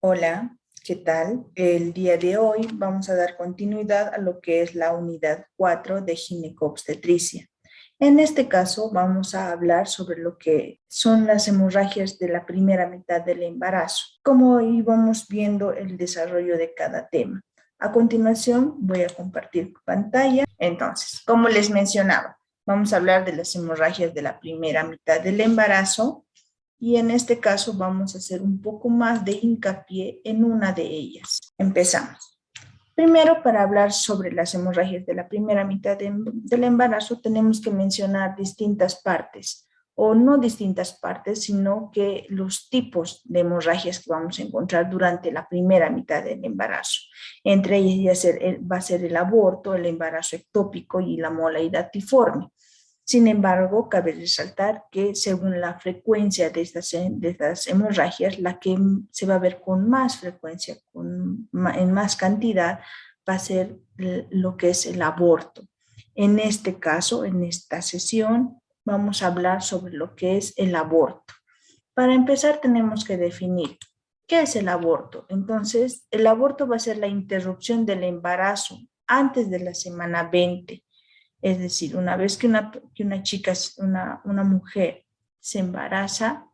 Hola, ¿qué tal? El día de hoy vamos a dar continuidad a lo que es la unidad 4 de ginecobstetricia. En este caso vamos a hablar sobre lo que son las hemorragias de la primera mitad del embarazo, como íbamos viendo el desarrollo de cada tema. A continuación voy a compartir pantalla. Entonces, como les mencionaba, vamos a hablar de las hemorragias de la primera mitad del embarazo y en este caso vamos a hacer un poco más de hincapié en una de ellas. Empezamos. Primero, para hablar sobre las hemorragias de la primera mitad del embarazo, tenemos que mencionar distintas partes, o no distintas partes, sino que los tipos de hemorragias que vamos a encontrar durante la primera mitad del embarazo. Entre ellas va a ser el aborto, el embarazo ectópico y la molaridatiforme. Sin embargo, cabe resaltar que según la frecuencia de estas hemorragias, la que se va a ver con más frecuencia, en más cantidad, va a ser lo que es el aborto. En este caso, en esta sesión, vamos a hablar sobre lo que es el aborto. Para empezar, tenemos que definir qué es el aborto. Entonces, el aborto va a ser la interrupción del embarazo antes de la semana 20. Es decir, una vez que una chica, una mujer se embaraza,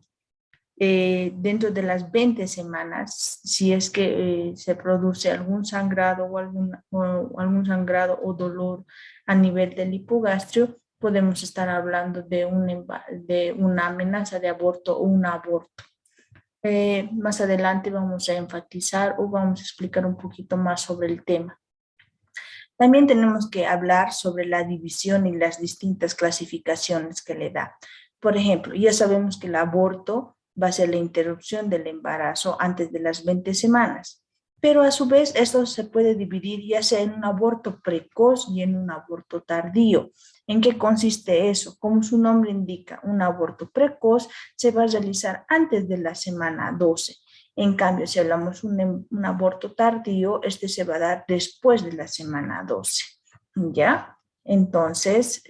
dentro de las 20 semanas, si es que se produce algún sangrado o algún sangrado o dolor a nivel del hipogastrio, podemos estar hablando de una amenaza de aborto o un aborto. Más adelante vamos a enfatizar o vamos a explicar un poquito más sobre el tema. También tenemos que hablar sobre la división y las distintas clasificaciones que le da. Por ejemplo, ya sabemos que el aborto va a ser la interrupción del embarazo antes de las 20 semanas, pero a su vez esto se puede dividir ya sea en un aborto precoz y en un aborto tardío. ¿En qué consiste eso? Como su nombre indica, un aborto precoz se va a realizar antes de la semana 12. En cambio, si hablamos un aborto tardío, este se va a dar después de la semana 12. ¿Ya? Entonces,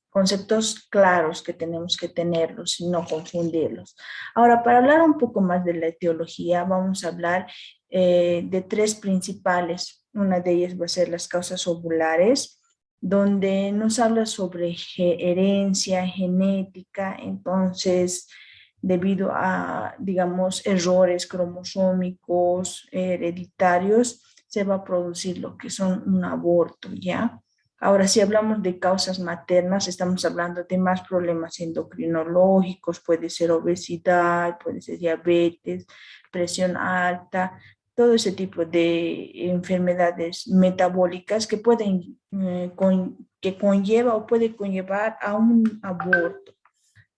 conceptos claros que tenemos que tenerlos y no confundirlos. Ahora, para hablar un poco más de la etiología, vamos a hablar de tres principales. Una de ellas va a ser las causas ovulares, donde nos habla sobre herencia, genética, entonces debido a, digamos, errores cromosómicos, hereditarios, se va a producir lo que son un aborto, ¿ya? Ahora, si hablamos de causas maternas, estamos hablando de más problemas endocrinológicos, puede ser obesidad, puede ser diabetes, presión alta, todo ese tipo de enfermedades metabólicas que que conlleva o puede conllevar a un aborto.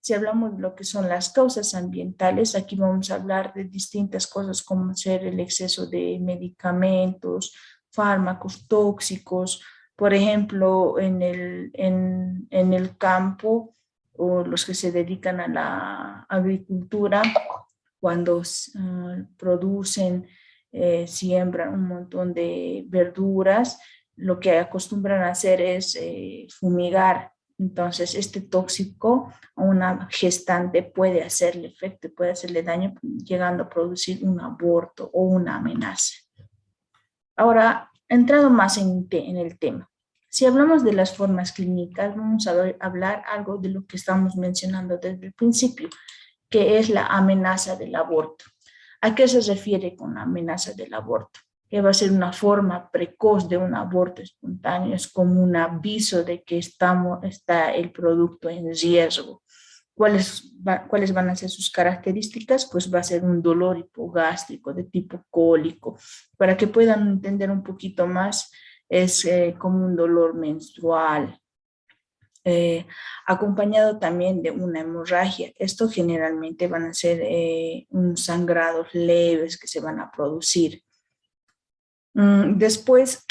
Si hablamos de lo que son las causas ambientales, aquí vamos a hablar de distintas cosas como ser el exceso de medicamentos, fármacos tóxicos, por ejemplo, en el campo o los que se dedican a la agricultura, cuando producen, siembran un montón de verduras, lo que acostumbran a hacer es fumigar. Entonces, este tóxico a una gestante puede hacerle efecto, puede hacerle daño, llegando a producir un aborto o una amenaza. Ahora, entrando más en el tema, si hablamos de las formas clínicas, vamos a hablar algo de lo que estamos mencionando desde el principio, que es la amenaza del aborto. ¿A qué se refiere con la amenaza del aborto? Que va a ser una forma precoz de un aborto espontáneo, es como un aviso de que está el producto en riesgo. ¿Cuáles van a ser sus características? Pues va a ser un dolor hipogástrico de tipo cólico. Para que puedan entender un poquito más, es como un dolor menstrual, acompañado también de una hemorragia. Esto generalmente van a ser unos sangrados leves que se van a producir. Después,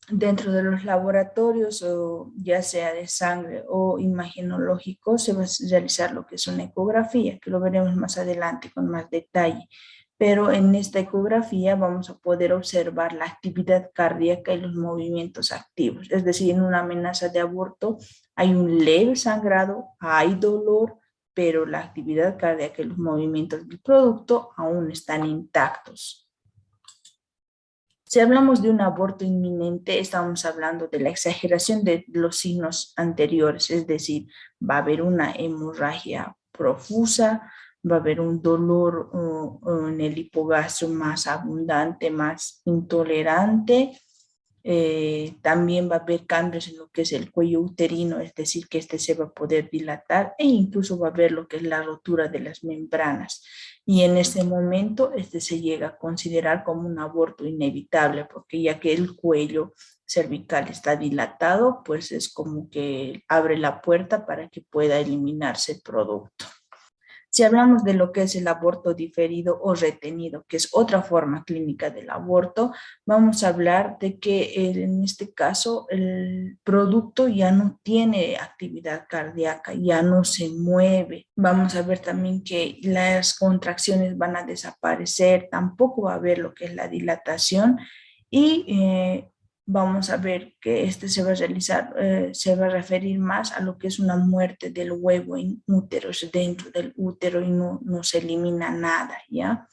dentro de los laboratorios, o ya sea de sangre o imagenológico, se va a realizar lo que es una ecografía, que lo veremos más adelante con más detalle. Pero en esta ecografía vamos a poder observar la actividad cardíaca y los movimientos activos. Es decir, en una amenaza de aborto hay un leve sangrado, hay dolor, pero la actividad cardíaca y los movimientos del producto aún están intactos. Si hablamos de un aborto inminente, estamos hablando de la exageración de los signos anteriores, es decir, va a haber una hemorragia profusa, va a haber un dolor en el hipogastrio más abundante, más intolerante. También va a haber cambios en lo que es el cuello uterino, es decir, que este se va a poder dilatar e incluso va a haber lo que es la rotura de las membranas. Y en ese momento este se llega a considerar como un aborto inevitable, porque ya que el cuello cervical está dilatado, pues es como que abre la puerta para que pueda eliminarse el producto. Si hablamos de lo que es el aborto diferido o retenido, que es otra forma clínica del aborto, vamos a hablar de que en este caso el producto ya no tiene actividad cardíaca, ya no se mueve. Vamos a ver también que las contracciones van a desaparecer, tampoco va a haber lo que es la dilatación y vamos a ver que este se va a realizar, se va a referir más a lo que es una muerte del huevo en útero, es dentro del útero y no se elimina nada, ¿ya?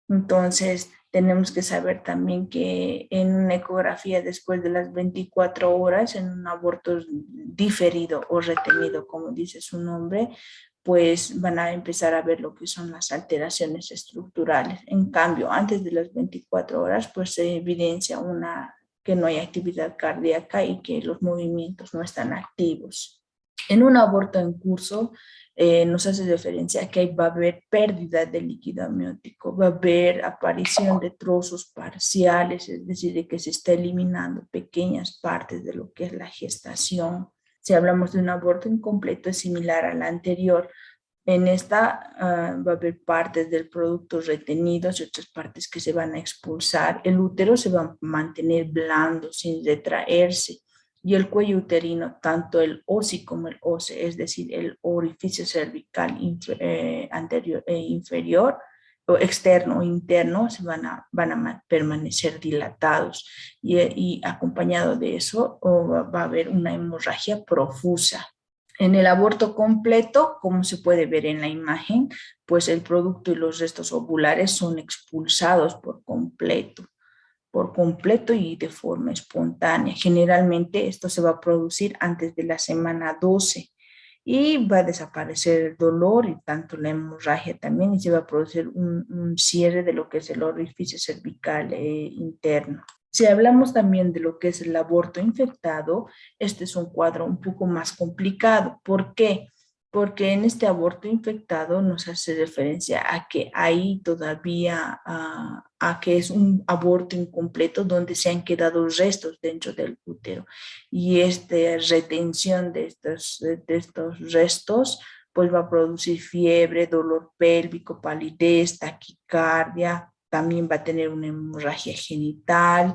Entonces, tenemos que saber también que en una ecografía después de las 24 horas, en un aborto diferido o retenido, como dice su nombre, pues van a empezar a ver lo que son las alteraciones estructurales. En cambio, antes de las 24 horas, pues se evidencia que no hay actividad cardíaca y que los movimientos no están activos. En un aborto en curso nos hace referencia a que va a haber pérdida de líquido amniótico, va a haber aparición de trozos parciales, es decir, de que se está eliminando pequeñas partes de lo que es la gestación. Si hablamos de un aborto incompleto, es similar al anterior. En esta va a haber partes del producto retenidos y otras partes que se van a expulsar. El útero se va a mantener blando sin retraerse y el cuello uterino, tanto el OSI como el OSE, es decir, el orificio cervical anterior e inferior, o externo o interno, van a permanecer dilatados y acompañado de eso va a haber una hemorragia profusa. En el aborto completo, como se puede ver en la imagen, pues el producto y los restos ovulares son expulsados por completo y de forma espontánea. Generalmente esto se va a producir antes de la semana 12 y va a desaparecer el dolor y tanto la hemorragia también y se va a producir un cierre de lo que es el orificio cervical interno. Si hablamos también de lo que es el aborto infectado, este es un cuadro un poco más complicado. ¿Por qué? Porque en este aborto infectado nos hace referencia a que hay todavía, a que es un aborto incompleto donde se han quedado restos dentro del útero. Y esta retención de estos restos pues va a producir fiebre, dolor pélvico, palidez, taquicardia, también va a tener una hemorragia genital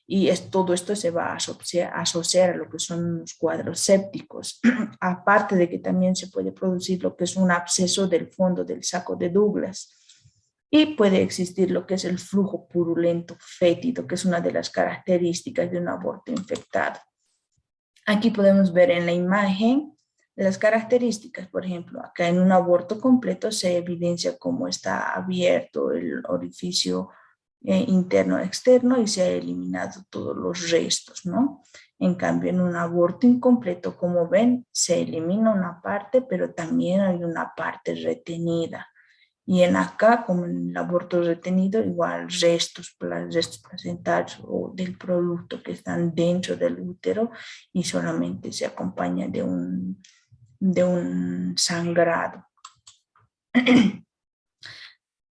y todo esto se va a asociar a lo que son los cuadros sépticos. Aparte de que también se puede producir lo que es un absceso del fondo del saco de Douglas. Y puede existir lo que es el flujo purulento fétido, que es una de las características de un aborto infectado. Aquí podemos ver en la imagen las características. Por ejemplo, acá en un aborto completo se evidencia cómo está abierto el orificio interno externo y se ha eliminado todos los restos, ¿no? En cambio, en un aborto incompleto, como ven, se elimina una parte, pero también hay una parte retenida. Y en acá, como en el aborto retenido, igual restos placentarios o del producto que están dentro del útero y solamente se acompaña de un sangrado.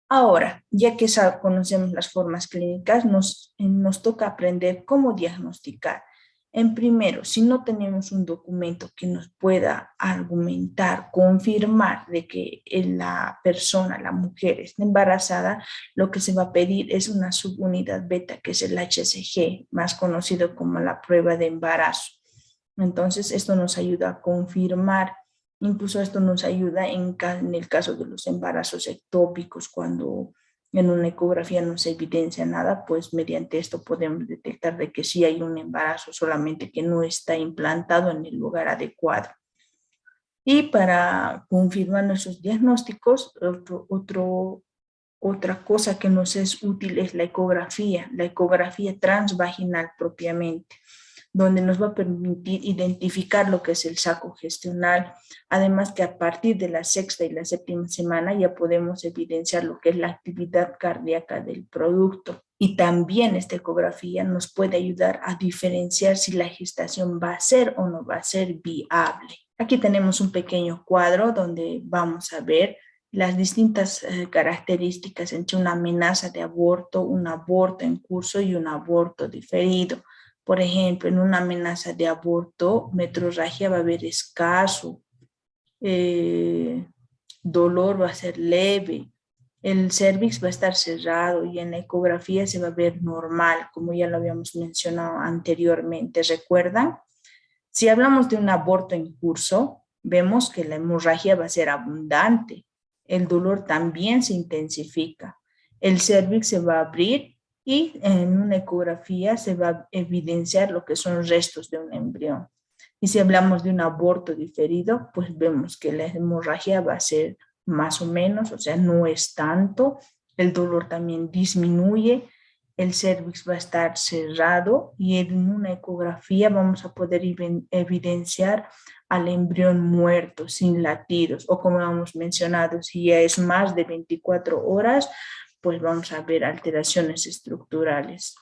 Ahora, ya que conocemos las formas clínicas, nos toca aprender cómo diagnosticar. En primero, si no tenemos un documento que nos pueda argumentar, confirmar de que la persona, la mujer, está embarazada, lo que se va a pedir es una subunidad beta, que es el HCG, más conocido como la prueba de embarazo. Entonces, esto nos ayuda a confirmar. Incluso esto nos ayuda en el caso de los embarazos ectópicos, cuando en una ecografía no se evidencia nada, pues mediante esto podemos detectar de que sí hay un embarazo, solamente que no está implantado en el lugar adecuado. Y para confirmar nuestros diagnósticos, otra cosa que nos es útil es la ecografía transvaginal propiamente, donde nos va a permitir identificar lo que es el saco gestional. Además que a partir de la sexta y la séptima semana ya podemos evidenciar lo que es la actividad cardíaca del producto. Y también esta ecografía nos puede ayudar a diferenciar si la gestación va a ser o no va a ser viable. Aquí tenemos un pequeño cuadro donde vamos a ver las distintas características entre una amenaza de aborto, un aborto en curso y un aborto diferido. Por ejemplo, en una amenaza de aborto, metrorragia va a haber escaso, eh, dolor va a ser leve, el cervix va a estar cerrado y en la ecografía se va a ver normal, como ya lo habíamos mencionado anteriormente. ¿Recuerdan? Si hablamos de un aborto en curso, vemos que la hemorragia va a ser abundante. El dolor también se intensifica. El cervix se va a abrir y en una ecografía se va a evidenciar lo que son restos de un embrión. Y si hablamos de un aborto diferido, pues vemos que la hemorragia va a ser más o menos, o sea, no es tanto. El dolor también disminuye, el cervix va a estar cerrado y en una ecografía vamos a poder evidenciar al embrión muerto, sin latidos, o como hemos mencionado, si ya es más de 24 horas, pues vamos a ver alteraciones estructurales.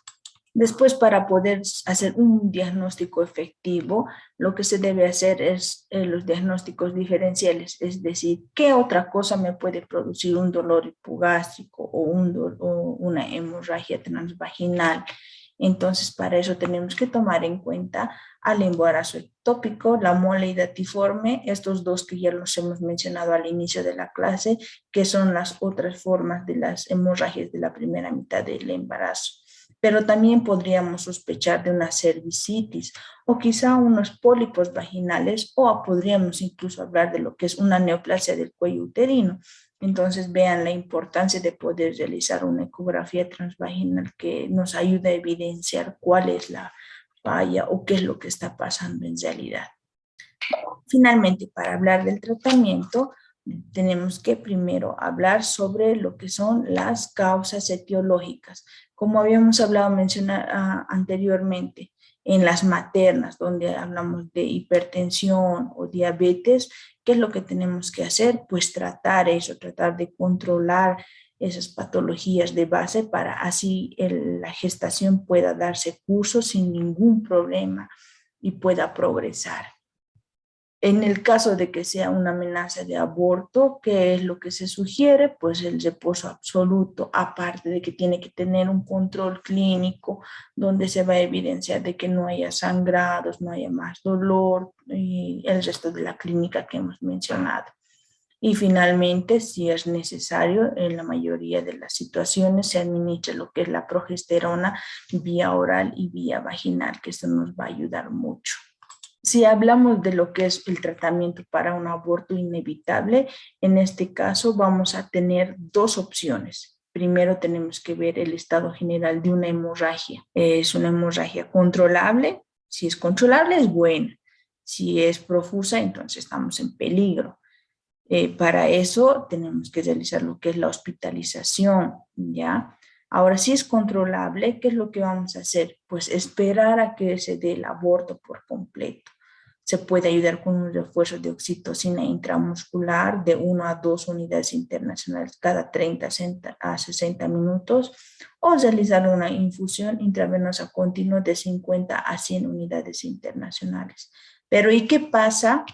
Después, para poder hacer un diagnóstico efectivo, lo que se debe hacer es los diagnósticos diferenciales, es decir, ¿qué otra cosa me puede producir un dolor hipogástrico o una hemorragia transvaginal? Entonces, para eso tenemos que tomar en cuenta al embarazo ectópico, la mole y datiforme, estos dos que ya los hemos mencionado al inicio de la clase, que son las otras formas de las hemorragias de la primera mitad del embarazo. Pero también podríamos sospechar de una cervicitis o quizá unos pólipos vaginales o podríamos incluso hablar de lo que es una neoplasia del cuello uterino. Entonces vean la importancia de poder realizar una ecografía transvaginal que nos ayude a evidenciar cuál es la falla o qué es lo que está pasando en realidad. Finalmente, para hablar del tratamiento, tenemos que primero hablar sobre lo que son las causas etiológicas. Como habíamos hablado, mencionar anteriormente, en las maternas, donde hablamos de hipertensión o diabetes, ¿qué es lo que tenemos que hacer? Pues tratar eso, tratar de controlar esas patologías de base para así la gestación pueda darse curso sin ningún problema y pueda progresar. En el caso de que sea una amenaza de aborto, ¿qué es lo que se sugiere? Pues el reposo absoluto, aparte de que tiene que tener un control clínico donde se va a evidenciar de que no haya sangrados, no haya más dolor y el resto de la clínica que hemos mencionado. Y finalmente, si es necesario, en la mayoría de las situaciones se administra lo que es la progesterona vía oral y vía vaginal, que esto nos va a ayudar mucho. Si hablamos de lo que es el tratamiento para un aborto inevitable, en este caso vamos a tener dos opciones. Primero tenemos que ver el estado general de una hemorragia. ¿Es una hemorragia controlable? Si es controlable, es buena. Si es profusa, entonces estamos en peligro. Para eso tenemos que realizar lo que es la hospitalización, ¿ya? Ahora, si es controlable, ¿qué es lo que vamos a hacer? Pues esperar a que se dé el aborto por completo. Se puede ayudar con un refuerzo de oxitocina intramuscular de 1 a 2 unidades internacionales cada 30 a 60 minutos o realizar una infusión intravenosa continua de 50 a 100 unidades internacionales. Pero ¿y qué pasa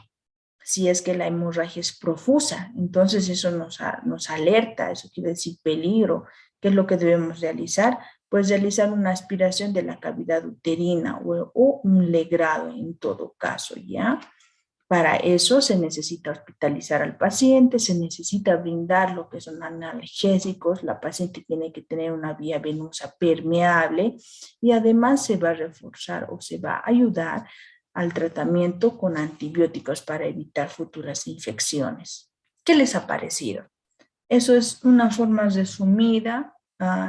si es que la hemorragia es profusa? Entonces eso nos alerta, eso quiere decir peligro. ¿Qué es lo que debemos realizar? Pues realizar una aspiración de la cavidad uterina o un legrado en todo caso, ¿ya? Para eso se necesita hospitalizar al paciente, se necesita brindar lo que son analgésicos, la paciente tiene que tener una vía venosa permeable y además se va a reforzar o se va a ayudar al tratamiento con antibióticos para evitar futuras infecciones. ¿Qué les ha parecido? Eso es una forma resumida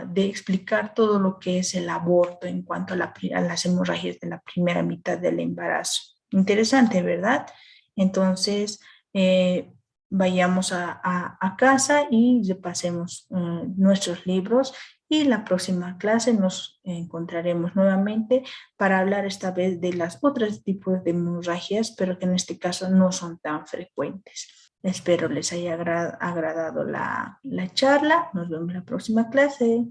de explicar todo lo que es el aborto en cuanto a las hemorragias de la primera mitad del embarazo. Interesante, ¿verdad? Entonces, vayamos a casa y repasemos nuestros libros, y la próxima clase nos encontraremos nuevamente para hablar esta vez de las otros tipos de hemorragias, pero que en este caso no son tan frecuentes. Espero les haya agradado la charla. Nos vemos en la próxima clase.